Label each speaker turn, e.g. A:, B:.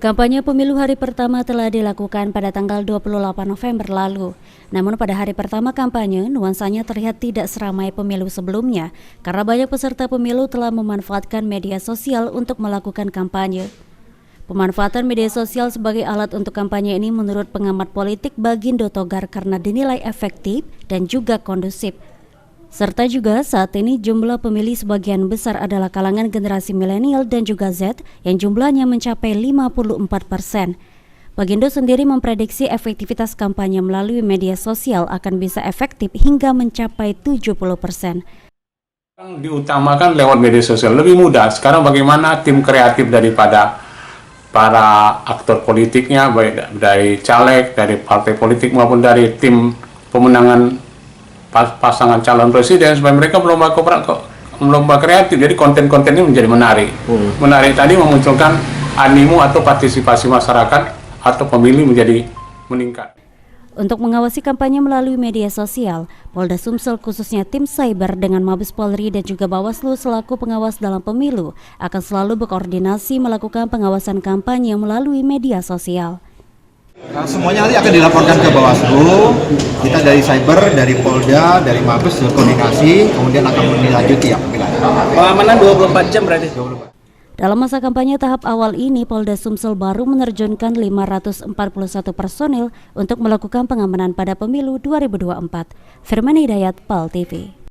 A: Kampanye pemilu hari pertama telah dilakukan pada tanggal 28 November lalu. Namun pada hari pertama kampanye, nuansanya terlihat tidak seramai pemilu sebelumnya karena banyak peserta pemilu telah memanfaatkan media sosial untuk melakukan kampanye. Pemanfaatan media sosial sebagai alat untuk kampanye ini menurut pengamat politik Bagindo Togar karena dinilai efektif dan juga kondusif. Serta juga saat ini jumlah pemilih sebagian besar adalah kalangan generasi milenial dan juga Z yang jumlahnya mencapai 54%. Bagindo sendiri memprediksi efektivitas kampanye melalui media sosial akan bisa efektif hingga mencapai 70%.
B: Diutamakan lewat media sosial, lebih mudah. Sekarang bagaimana tim kreatif daripada para aktor politiknya, baik dari caleg, dari partai politik maupun dari tim pemenangan pasangan calon presiden, supaya mereka lomba kreatif, jadi konten-kontennya menjadi menarik. Menarik tadi memunculkan animo atau partisipasi masyarakat atau pemilih menjadi meningkat.
A: Untuk mengawasi kampanye melalui media sosial, Polda Sumsel khususnya tim Cyber dengan Mabes Polri dan juga Bawaslu selaku pengawas dalam pemilu akan selalu berkoordinasi melakukan pengawasan kampanye melalui media sosial.
C: Semuanya nanti akan dilaporkan ke Bawaslu. Kita dari Cyber, dari Polda, dari Mabes berkoordinasi, kemudian akan menindaklanjuti ya pemilihan.
D: Pengamanan 24 jam berarti.
A: Dalam masa kampanye tahap awal ini, Polda Sumsel baru menerjunkan 541 personil untuk melakukan pengamanan pada pemilu 2024. Firman Hidayat, PAL TV.